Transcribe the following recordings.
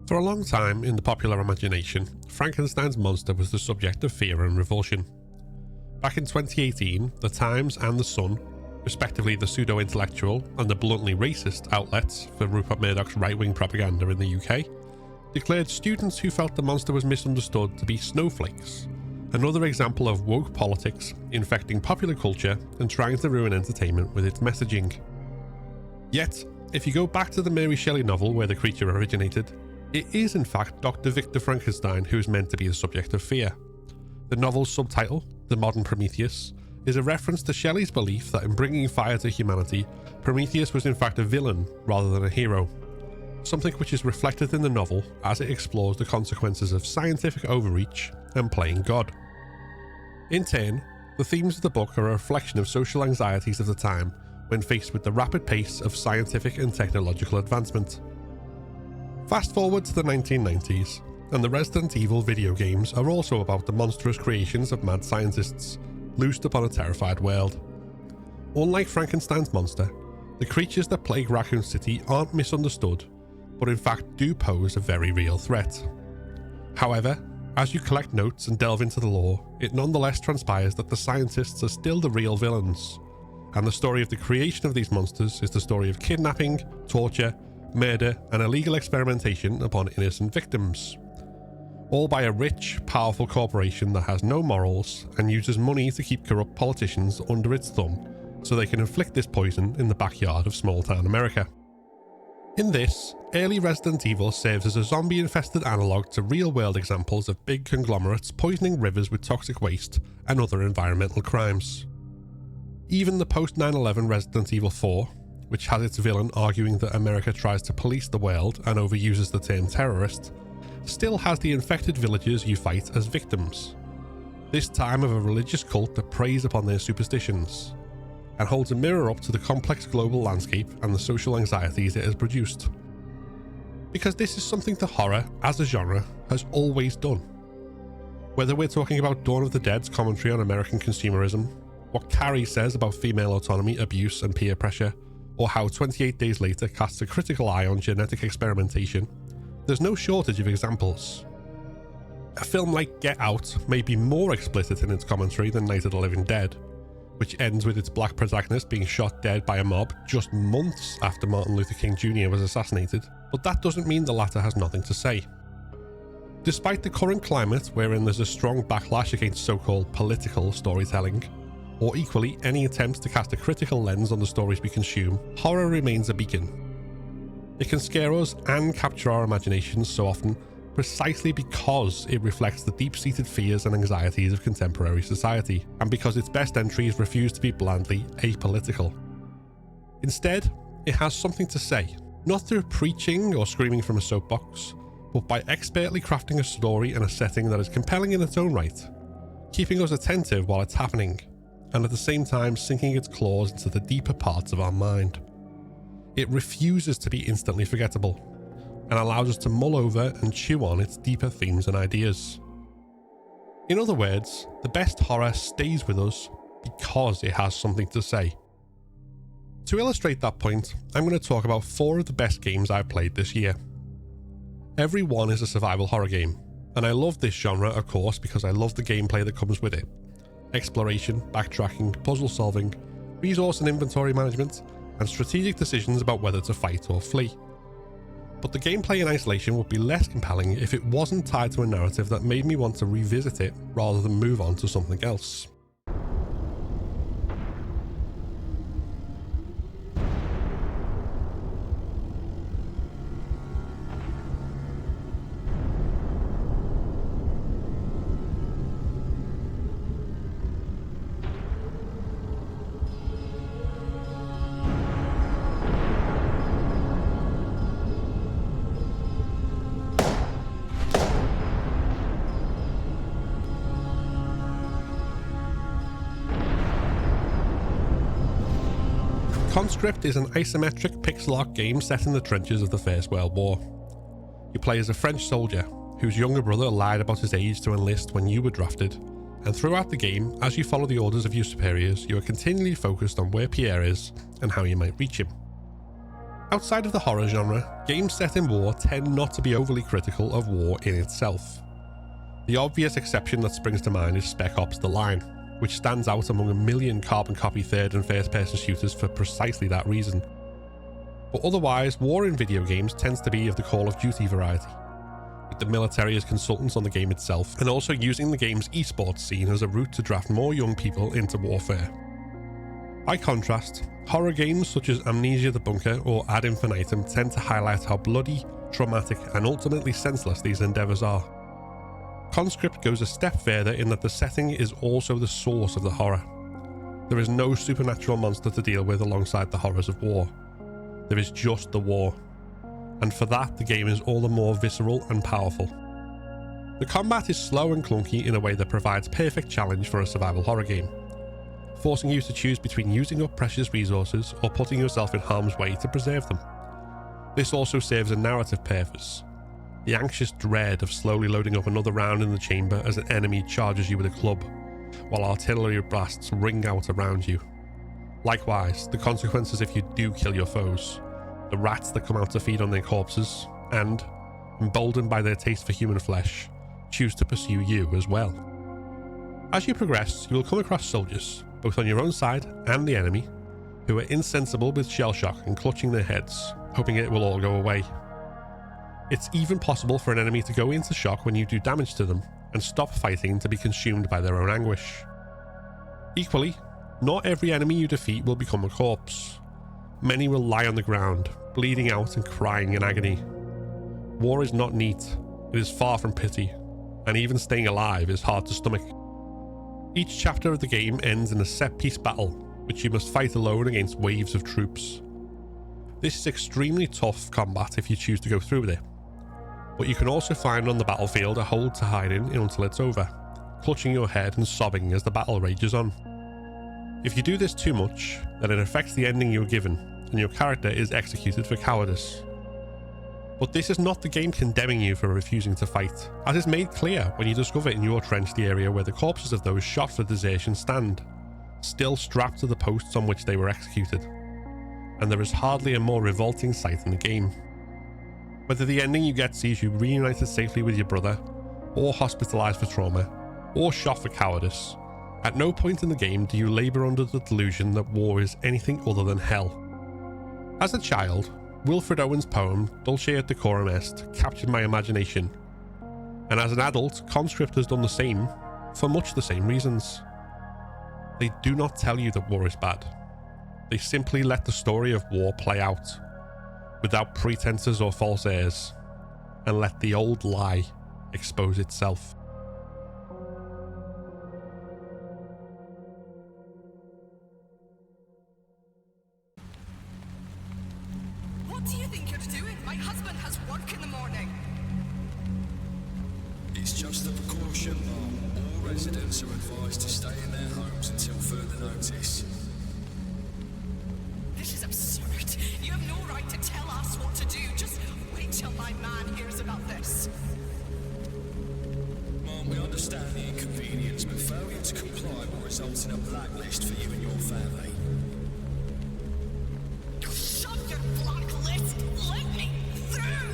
For a long time in the popular imagination, Frankenstein's monster was the subject of fear and revulsion. Back in 2018, The Times and The Sun, respectively the pseudo-intellectual and the bluntly racist outlets for Rupert Murdoch's right-wing propaganda in the UK, declared students who felt the monster was misunderstood to be snowflakes, another example of woke politics infecting popular culture and trying to ruin entertainment with its messaging. Yet, if you go back to the Mary Shelley novel where the creature originated, it is in fact Dr. Victor Frankenstein who is meant to be the subject of fear. The novel's subtitle, The Modern Prometheus, is a reference to Shelley's belief that in bringing fire to humanity, Prometheus was in fact a villain rather than a hero, something which is reflected in the novel as it explores the consequences of scientific overreach and playing God. In turn, the themes of the book are a reflection of social anxieties of the time when faced with the rapid pace of scientific and technological advancement. Fast forward to the 1990s, and the Resident Evil video games are also about the monstrous creations of mad scientists, loosed upon a terrified world. Unlike Frankenstein's monster, the creatures that plague Raccoon City aren't misunderstood, but in fact do pose a very real threat. However, as you collect notes and delve into the lore, it nonetheless transpires that the scientists are still the real villains, and the story of the creation of these monsters is the story of kidnapping, torture, murder, and illegal experimentation upon innocent victims. All by a rich, powerful corporation that has no morals and uses money to keep corrupt politicians under its thumb so they can inflict this poison in the backyard of small-town America. In this, early Resident Evil serves as a zombie-infested analogue to real-world examples of big conglomerates poisoning rivers with toxic waste and other environmental crimes. Even the post-9/11 Resident Evil 4, which has its villain arguing that America tries to police the world and overuses the term terrorist, still has the infected villagers you fight as victims, this time of a religious cult that preys upon their superstitions, and holds a mirror up to the complex global landscape and the social anxieties it has produced. Because this is something that horror, as a genre, has always done. Whether we're talking about Dawn of the Dead's commentary on American consumerism, what Carrie says about female autonomy, abuse and peer pressure, or how 28 Days Later casts a critical eye on genetic experimentation, there's no shortage of examples. A film like Get Out may be more explicit in its commentary than Night of the Living Dead, which ends with its black protagonist being shot dead by a mob just months after Martin Luther King Jr. was assassinated, but that doesn't mean the latter has nothing to say. Despite the current climate wherein there's a strong backlash against so-called political storytelling, or equally any attempts to cast a critical lens on the stories we consume, horror remains a beacon. It can scare us and capture our imaginations so often precisely because it reflects the deep-seated fears and anxieties of contemporary society, and because its best entries refuse to be blandly apolitical. Instead, it has something to say, not through preaching or screaming from a soapbox, but by expertly crafting a story and a setting that is compelling in its own right, keeping us attentive while it's happening, and at the same time sinking its claws into the deeper parts of our mind. It refuses to be instantly forgettable, and allows us to mull over and chew on its deeper themes and ideas. In other words, the best horror stays with us because it has something to say. To illustrate that point, I'm going to talk about 4 of the best games I've played this year. Every one is a survival horror game, and I love this genre of course because I love the gameplay that comes with it. Exploration, backtracking, puzzle solving, resource and inventory management, and strategic decisions about whether to fight or flee. But the gameplay in isolation would be less compelling if it wasn't tied to a narrative that made me want to revisit it rather than move on to something else. Conscript is an isometric pixel art game set in the trenches of the First World War. You play as a French soldier whose younger brother lied about his age to enlist when you were drafted, and throughout the game, as you follow the orders of your superiors, you are continually focused on where Pierre is and how you might reach him. Outside of the horror genre, games set in war tend not to be overly critical of war in itself. The obvious exception that springs to mind is Spec Ops: The Line, which stands out among a million carbon copy third and first person shooters for precisely that reason. But otherwise, war in video games tends to be of the Call of Duty variety, with the military as consultants on the game itself, and also using the game's esports scene as a route to draft more young people into warfare. By contrast, horror games such as Amnesia the Bunker or Ad Infinitum tend to highlight how bloody, traumatic, and ultimately senseless these endeavours are. Conscript goes a step further in that the setting is also the source of the horror. There is no supernatural monster to deal with alongside the horrors of war. There is just the war. And for that, the game is all the more visceral and powerful. The combat is slow and clunky in a way that provides perfect challenge for a survival horror game, forcing you to choose between using up precious resources or putting yourself in harm's way to preserve them. This also serves a narrative purpose, the anxious dread of slowly loading up another round in the chamber as an enemy charges you with a club, while artillery blasts ring out around you. Likewise, the consequences if you do kill your foes, the rats that come out to feed on their corpses, and, emboldened by their taste for human flesh, choose to pursue you as well. As you progress, you will come across soldiers, both on your own side and the enemy, who are insensible with shell shock and clutching their heads, hoping it will all go away. It's even possible for an enemy to go into shock when you do damage to them, and stop fighting to be consumed by their own anguish. Equally, not every enemy you defeat will become a corpse. Many will lie on the ground, bleeding out and crying in agony. War is not neat, it is far from pity, and even staying alive is hard to stomach. Each chapter of the game ends in a set-piece battle, which you must fight alone against waves of troops. This is extremely tough combat if you choose to go through with it, but you can also find on the battlefield a hold to hide in until it's over, clutching your head and sobbing as the battle rages on. If you do this too much, then it affects the ending you're given, and your character is executed for cowardice. But this is not the game condemning you for refusing to fight, as is made clear when you discover in your trench the area where the corpses of those shot for desertion stand, still strapped to the posts on which they were executed. And there is hardly a more revolting sight in the game. Whether the ending you get sees you reunited safely with your brother, or hospitalised for trauma, or shot for cowardice, at no point in the game do you labour under the delusion that war is anything other than hell. As a child, Wilfred Owen's poem, Dulce et Decorum Est, captured my imagination, and as an adult, Conscript has done the same, for much the same reasons. They do not tell you that war is bad. They simply let the story of war play out, without pretenses or false airs, and let the old lie expose itself. What do you think you're doing? My husband has work in the morning. It's just a precaution, Mom. All residents are advised to stay in their homes until further notice. This is absurd. You have no right to tell us what to do. Just wait till my man hears about this. Mom, we understand the inconvenience, but failure to comply will result in a blacklist for you and your family. Shut your blacklist! Let me through!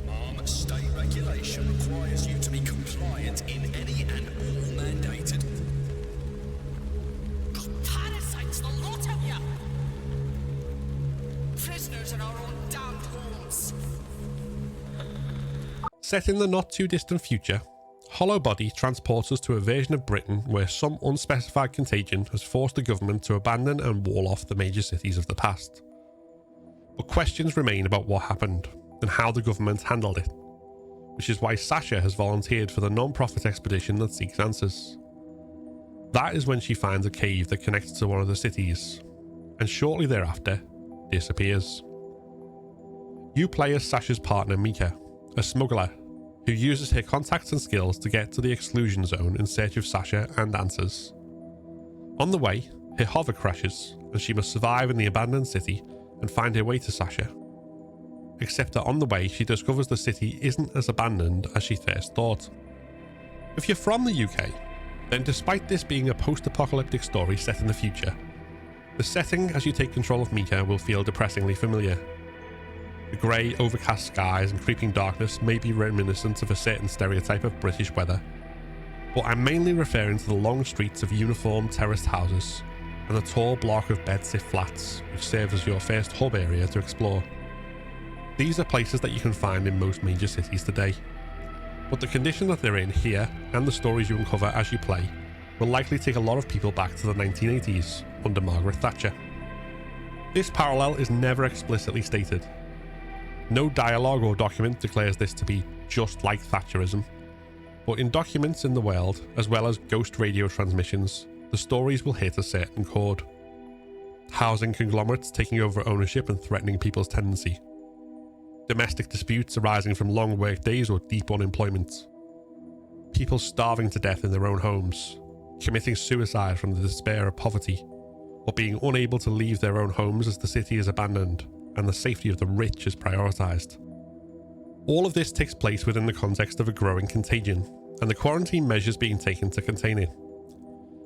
Mom, state regulation requires you to be compliant in any and all mandated. Parasites, the lot of you! Prisoners in our own damned homes. Set in the not too distant future, Hollowbody transports us to a version of Britain where some unspecified contagion has forced the government to abandon and wall off the major cities of the past. But questions remain about what happened and how the government handled it, which is why Sasha has volunteered for the non-profit expedition that seeks answers. That is when she finds a cave that connects to one of the cities, and shortly thereafter, disappears. You play as Sasha's partner Mika, a smuggler, who uses her contacts and skills to get to the exclusion zone in search of Sasha and answers. On the way, her hover crashes, and she must survive in the abandoned city and find her way to Sasha. Except that on the way, she discovers the city isn't as abandoned as she first thought. If you're from the UK, then despite this being a post-apocalyptic story set in the future, The setting as you take control of Mika will feel depressingly familiar. The grey, overcast skies and creeping darkness may be reminiscent of a certain stereotype of British weather, but I'm mainly referring to the long streets of uniformed terraced houses and the tall block of bedsit flats which serve as your first hub area to explore. These are places that you can find in most major cities today, but the condition that they're in here and the stories you uncover as you play will likely take a lot of people back to the 1980s under Margaret Thatcher. This parallel is never explicitly stated. No dialogue or document declares this to be just like Thatcherism, but in documents in the world, as well as ghost radio transmissions, the stories will hit a certain chord. Housing conglomerates taking over ownership and threatening people's tenancy. Domestic disputes arising from long work days or deep unemployment. People starving to death in their own homes, committing suicide from the despair of poverty, or being unable to leave their own homes as the city is abandoned and the safety of the rich is prioritised. All of this takes place within the context of a growing contagion and the quarantine measures being taken to contain it.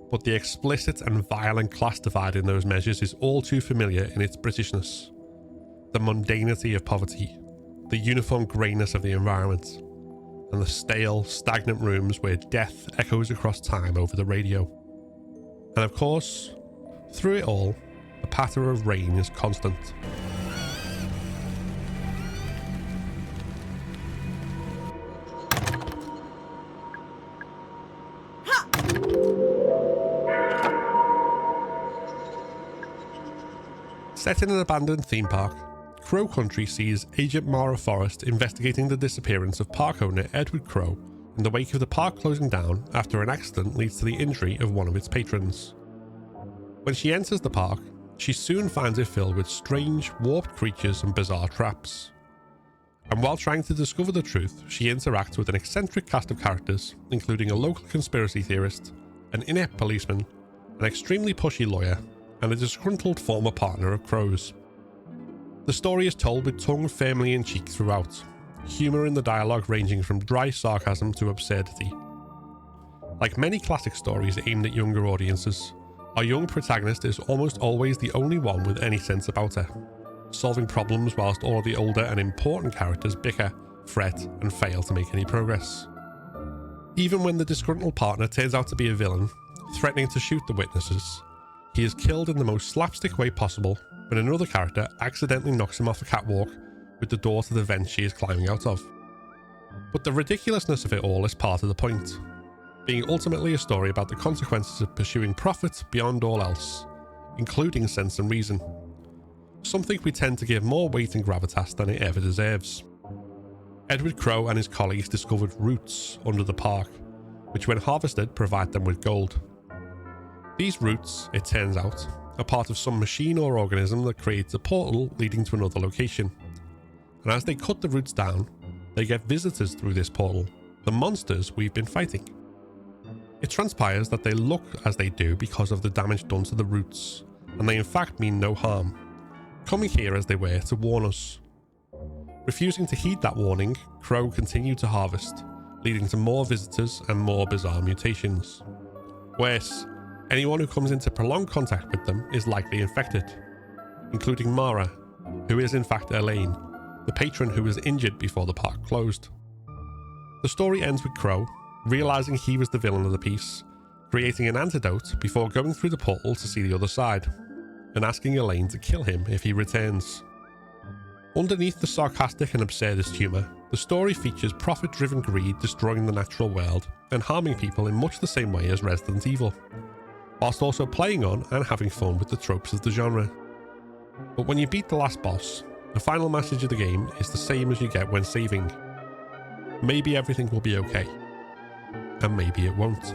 But the explicit and violent class divide in those measures is all too familiar in its Britishness. The mundanity of poverty, the uniform greyness of the environment, and the stale, stagnant rooms where death echoes across time over the radio. And of course, through it all, the patter of rain is constant. Set in an abandoned theme park, Crow Country sees Agent Mara Forrest investigating the disappearance of park owner Edward Crow in the wake of the park closing down after an accident leads to the injury of one of its patrons. When she enters the park, she soon finds it filled with strange, warped creatures and bizarre traps. And while trying to discover the truth, she interacts with an eccentric cast of characters, including a local conspiracy theorist, an inept policeman, an extremely pushy lawyer, and a disgruntled former partner of Crow's. The story is told with tongue firmly in cheek throughout, humour in the dialogue ranging from dry sarcasm to absurdity. Like many classic stories aimed at younger audiences, our young protagonist is almost always the only one with any sense about her, solving problems whilst all of the older and important characters bicker, fret, and fail to make any progress. Even when the disgruntled partner turns out to be a villain, threatening to shoot the witnesses, he is killed in the most slapstick way possible when another character accidentally knocks him off a catwalk with the door to the vent she is climbing out of. But the ridiculousness of it all is part of the point, being ultimately a story about the consequences of pursuing profit beyond all else, including sense and reason. Something we tend to give more weight and gravitas than it ever deserves. Edward Crow and his colleagues discovered roots under the park, which when harvested provide them with gold. These roots, it turns out, are part of some machine or organism that creates a portal leading to another location. And as they cut the roots down, they get visitors through this portal, the monsters we've been fighting. It transpires that they look as they do because of the damage done to the roots, and they in fact mean no harm, coming here as they were to warn us. Refusing to heed that warning, Crow continued to harvest, leading to more visitors and more bizarre mutations. Worse, anyone who comes into prolonged contact with them is likely infected, including Mara, who is in fact Elaine, the patron who was injured before the park closed. The story ends with Crow realising he was the villain of the piece, creating an antidote before going through the portal to see the other side, and asking Elaine to kill him if he returns. Underneath the sarcastic and absurdist humour, the story features profit-driven greed destroying the natural world and harming people in much the same way as Resident Evil, whilst also playing on and having fun with the tropes of the genre. But when you beat the last boss, the final message of the game is the same as you get when saving. Maybe everything will be okay, and maybe it won't.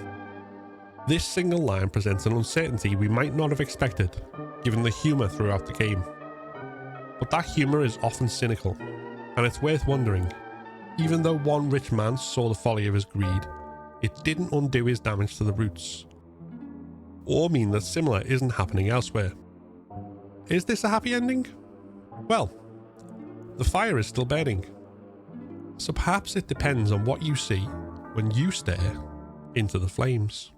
This single line presents an uncertainty we might not have expected, given the humour throughout the game. But that humour is often cynical, and it's worth wondering, even though one rich man saw the folly of his greed, it didn't undo his damage to the roots, or mean that similar isn't happening elsewhere. Is this a happy ending? Well, the fire is still burning, so perhaps it depends on what you see when you stare into the flames.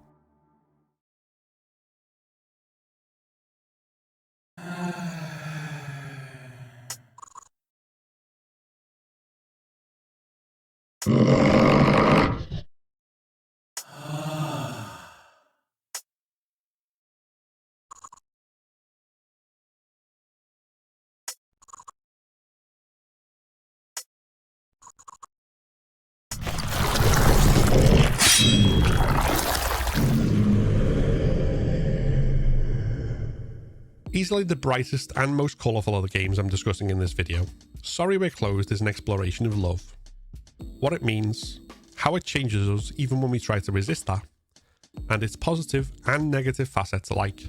Easily the brightest and most colourful of the games I'm discussing in this video, Sorry We're Closed is an exploration of love. What it means, how it changes us even when we try to resist that, and its positive and negative facets alike.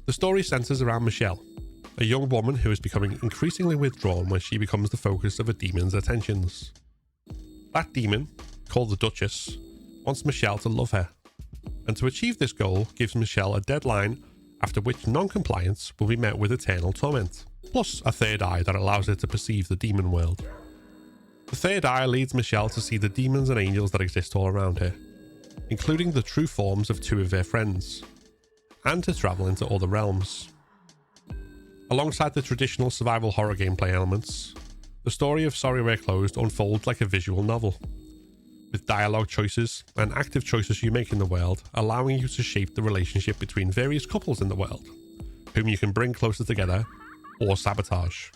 The story centres around Michelle, a young woman who is becoming increasingly withdrawn when she becomes the focus of a demon's attentions. That demon, called the Duchess, wants Michelle to love her, and to achieve this goal gives Michelle a deadline after which non-compliance will be met with eternal torment, plus a third eye that allows her to perceive the demon world. The third eye leads Michelle to see the demons and angels that exist all around her, including the true forms of two of her friends, and to travel into other realms. Alongside the traditional survival horror gameplay elements, the story of Sorry We're Closed unfolds like a visual novel, with dialogue choices and active choices you make in the world allowing you to shape the relationship between various couples in the world, whom you can bring closer together or sabotage.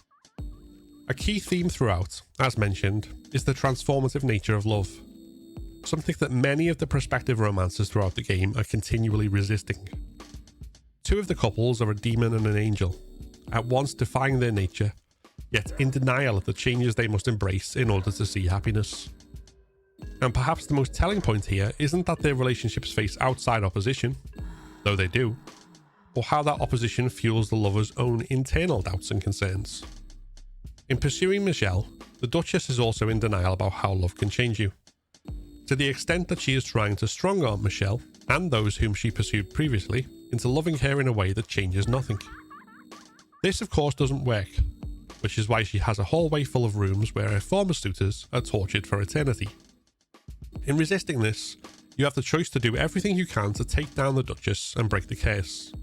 A key theme throughout, as mentioned, is the transformative nature of love, something that many of the prospective romances throughout the game are continually resisting. Two of the couples are a demon and an angel, at once defying their nature, yet in denial of the changes they must embrace in order to see happiness. And perhaps the most telling point here isn't that their relationships face outside opposition, though they do, or how that opposition fuels the lover's own internal doubts and concerns. In pursuing Michelle, the Duchess is also in denial about how love can change you, to the extent that she is trying to strong-arm Michelle and those whom she pursued previously into loving her in a way that changes nothing. This of course doesn't work, which is why she has a hallway full of rooms where her former suitors are tortured for eternity. In resisting this, you have the choice to do everything you can to take down the Duchess and break the curse.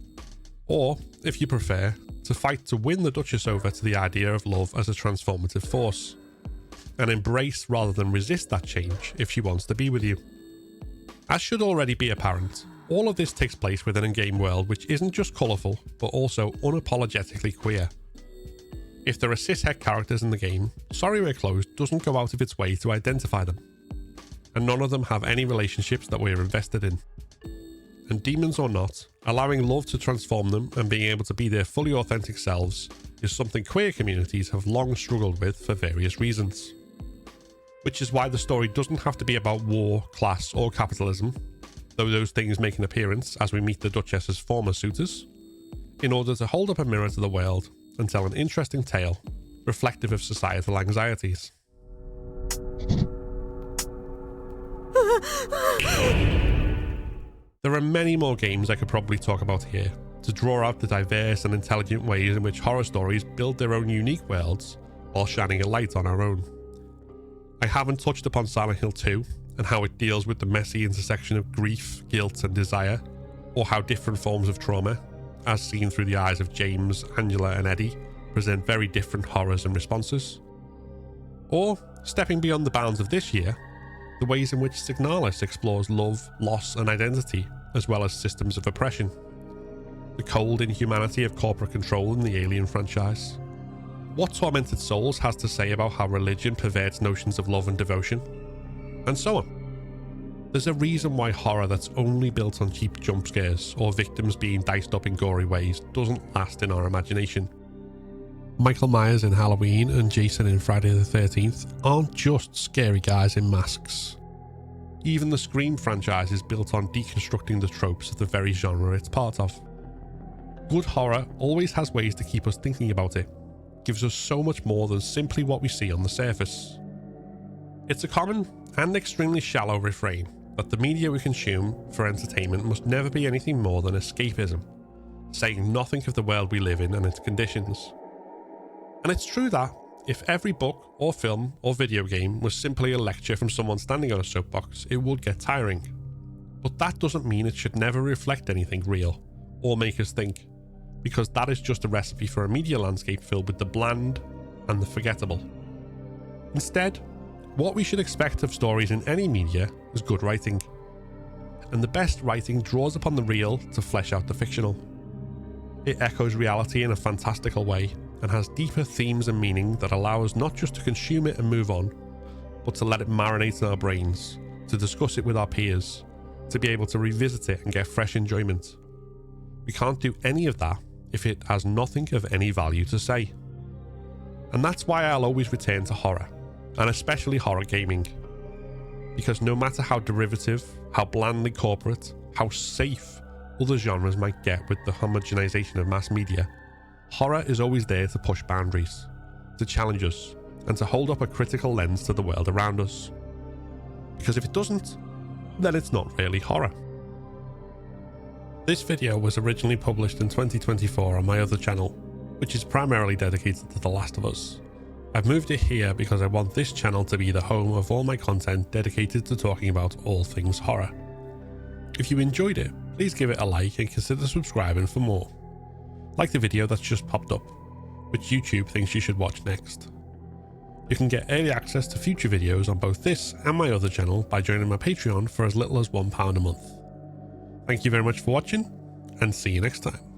Or, if you prefer, to fight to win the Duchess over to the idea of love as a transformative force, and embrace rather than resist that change if she wants to be with you. As should already be apparent, all of this takes place within a game world which isn't just colourful, but also unapologetically queer. If there are cishet characters in the game, Sorry We're Closed doesn't go out of its way to identify them, and none of them have any relationships that we're invested in. And demons or not, allowing love to transform them and being able to be their fully authentic selves is something queer communities have long struggled with for various reasons. Which is why the story doesn't have to be about war, class or capitalism, though those things make an appearance as we meet the Duchess's former suitors, in order to hold up a mirror to the world and tell an interesting tale reflective of societal anxieties. There are many more games I could probably talk about here to draw out the diverse and intelligent ways in which horror stories build their own unique worlds while shining a light on our own. I haven't touched upon Silent Hill 2 and how it deals with the messy intersection of grief, guilt and desire, or how different forms of trauma, as seen through the eyes of James, Angela and Eddie, present very different horrors and responses. Or, stepping beyond the bounds of this year, the ways in which Signalis explores love, loss and identity, as well as systems of oppression. The cold inhumanity of corporate control in the Alien franchise. What Tormented Souls has to say about how religion perverts notions of love and devotion. And so on. There's a reason why horror that's only built on cheap jump scares or victims being diced up in gory ways doesn't last in our imagination. Michael Myers in Halloween and Jason in Friday the 13th aren't just scary guys in masks. Even the Scream franchise is built on deconstructing the tropes of the very genre it's part of. Good horror always has ways to keep us thinking about it, gives us so much more than simply what we see on the surface. It's a common and extremely shallow refrain that the media we consume for entertainment must never be anything more than escapism, saying nothing of the world we live in and its conditions. And it's true that, if every book or film or video game was simply a lecture from someone standing on a soapbox, it would get tiring. But that doesn't mean it should never reflect anything real, or make us think, because that is just a recipe for a media landscape filled with the bland and the forgettable. Instead, What we should expect of stories in any media is good writing. And the best writing draws upon the real to flesh out the fictional. It echoes reality in a fantastical way and has deeper themes and meaning that allow us not just to consume it and move on, but to let it marinate in our brains, to discuss it with our peers, to be able to revisit it and get fresh enjoyment. We can't do any of that if it has nothing of any value to say. And that's why I'll always return to horror, and especially horror gaming. Because no matter how derivative, how blandly corporate, how safe other genres might get with the homogenization of mass media, horror is always there to push boundaries, to challenge us, and to hold up a critical lens to the world around us. Because if it doesn't, then it's not really horror. This video was originally published in 2024 on my other channel, which is primarily dedicated to The Last of Us. I've moved it here because I want this channel to be the home of all my content dedicated to talking about all things horror. If you enjoyed it, please give it a like and consider subscribing for more. Like the video that's just popped up, which YouTube thinks you should watch next. You can get early access to future videos on both this and my other channel by joining my Patreon for as little as £1 a month. Thank you very much for watching, and see you next time.